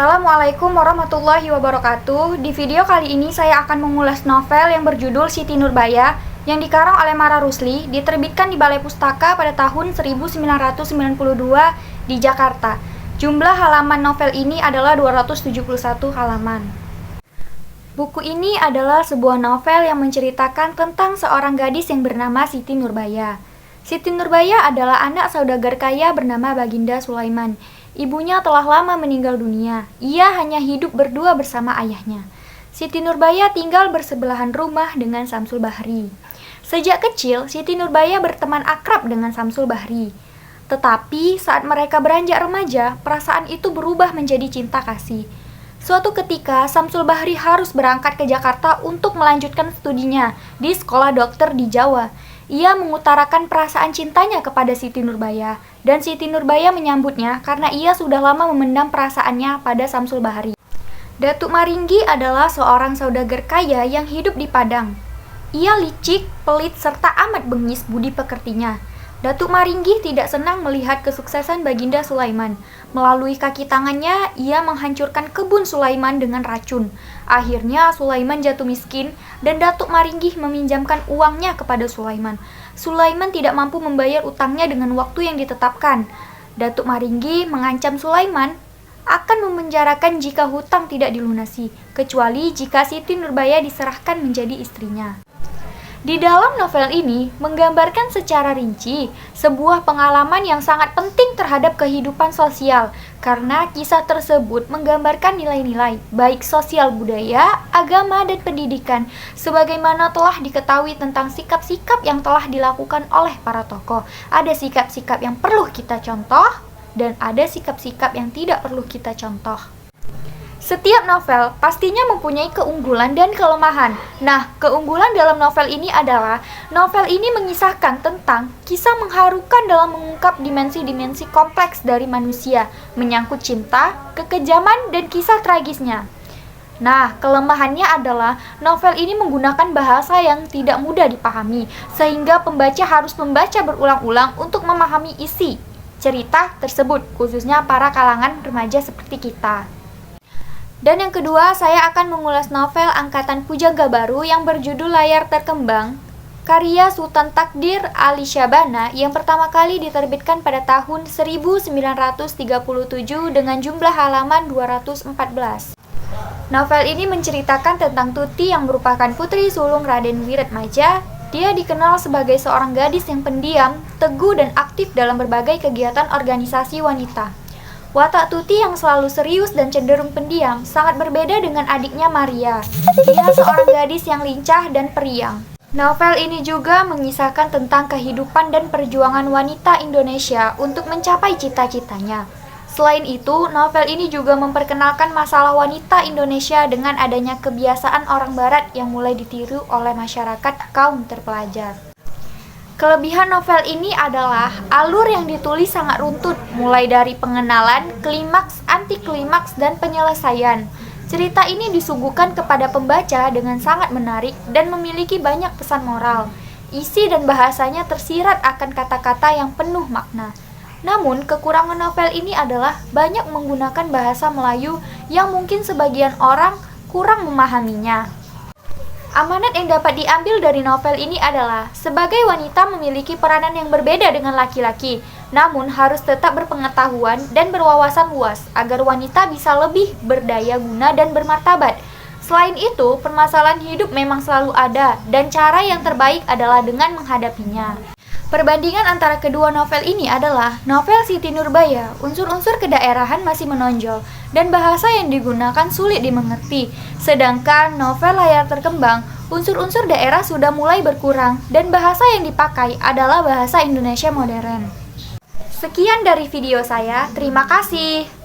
Assalamualaikum warahmatullahi wabarakatuh. Di video kali ini saya akan mengulas novel yang berjudul Siti Nurbaya yang dikarang oleh Mara Rusli, diterbitkan di Balai Pustaka pada tahun 1992 di Jakarta. Jumlah halaman novel ini adalah 271 halaman. Buku ini adalah sebuah novel yang menceritakan tentang seorang gadis yang bernama Siti Nurbaya. Siti Nurbaya adalah anak saudagar kaya bernama Baginda Sulaiman. Ibunya telah lama meninggal dunia. Ia hanya hidup berdua bersama ayahnya. Siti Nurbaya tinggal bersebelahan rumah dengan Samsul Bahri. Sejak kecil, Siti Nurbaya berteman akrab dengan Samsul Bahri. Tetapi saat mereka beranjak remaja, perasaan itu berubah menjadi cinta kasih. Suatu ketika, Samsul Bahri harus berangkat ke Jakarta untuk melanjutkan studinya di sekolah dokter di Jawa. Ia mengutarakan perasaan cintanya kepada Siti Nurbaya, dan Siti Nurbaya menyambutnya karena ia sudah lama memendam perasaannya pada Samsul Bahri. Datuk Maringgi adalah seorang saudagar kaya yang hidup di Padang. Ia licik, pelit, serta amat bengis budi pekertinya. Datuk Maringgi tidak senang melihat kesuksesan Baginda Sulaiman. Melalui kaki tangannya, ia menghancurkan kebun Sulaiman dengan racun. Akhirnya Sulaiman jatuh miskin dan Datuk Maringgi meminjamkan uangnya kepada Sulaiman. Sulaiman tidak mampu membayar utangnya dengan waktu yang ditetapkan. Datuk Maringgi mengancam Sulaiman akan memenjarakan jika hutang tidak dilunasi, kecuali jika Siti Nurbaya diserahkan menjadi istrinya. Di dalam novel ini menggambarkan secara rinci sebuah pengalaman yang sangat penting terhadap kehidupan sosial, karena kisah tersebut menggambarkan nilai-nilai baik sosial budaya, agama, dan pendidikan, sebagaimana telah diketahui tentang sikap-sikap yang telah dilakukan oleh para tokoh. Ada sikap-sikap yang perlu kita contoh, dan ada sikap-sikap yang tidak perlu kita contoh. Setiap novel pastinya mempunyai keunggulan dan kelemahan. Nah, keunggulan dalam novel ini adalah novel ini mengisahkan tentang kisah mengharukan dalam mengungkap dimensi-dimensi kompleks dari manusia, menyangkut cinta, kekejaman, dan kisah tragisnya. Nah, kelemahannya adalah novel ini menggunakan bahasa yang tidak mudah dipahami, sehingga pembaca harus membaca berulang-ulang untuk memahami isi cerita tersebut, khususnya para kalangan remaja seperti kita. Dan yang kedua, saya akan mengulas novel angkatan Pujangga Baru yang berjudul Layar Terkembang, karya Sultan Takdir Ali Syabana yang pertama kali diterbitkan pada tahun 1937 dengan jumlah halaman 214. Novel ini menceritakan tentang Tuti yang merupakan putri sulung Raden Wiratmaja. Dia dikenal sebagai seorang gadis yang pendiam, teguh, dan aktif dalam berbagai kegiatan organisasi wanita. Watak Tuti yang selalu serius dan cenderung pendiam sangat berbeda dengan adiknya Maria. Dia seorang gadis yang lincah dan periang. Novel ini juga mengisahkan tentang kehidupan dan perjuangan wanita Indonesia untuk mencapai cita-citanya. Selain itu, novel ini juga memperkenalkan masalah wanita Indonesia dengan adanya kebiasaan orang Barat yang mulai ditiru oleh masyarakat kaum terpelajar. Kelebihan novel ini adalah alur yang ditulis sangat runtut, mulai dari pengenalan, klimaks, anti-klimaks, dan penyelesaian. Cerita ini disuguhkan kepada pembaca dengan sangat menarik dan memiliki banyak pesan moral. Isi dan bahasanya tersirat akan kata-kata yang penuh makna. Namun, kekurangan novel ini adalah banyak menggunakan bahasa Melayu yang mungkin sebagian orang kurang memahaminya. Amanat yang dapat diambil dari novel ini adalah sebagai wanita memiliki peranan yang berbeda dengan laki-laki, namun harus tetap berpengetahuan dan berwawasan luas agar wanita bisa lebih berdaya guna dan bermartabat. Selain itu, permasalahan hidup memang selalu ada dan cara yang terbaik adalah dengan menghadapinya. Perbandingan antara kedua novel ini adalah novel Siti Nurbaya, unsur-unsur kedaerahan masih menonjol dan bahasa yang digunakan sulit dimengerti. Sedangkan novel Layar Terkembang, unsur-unsur daerah sudah mulai berkurang dan bahasa yang dipakai adalah bahasa Indonesia modern. Sekian dari video saya, terima kasih.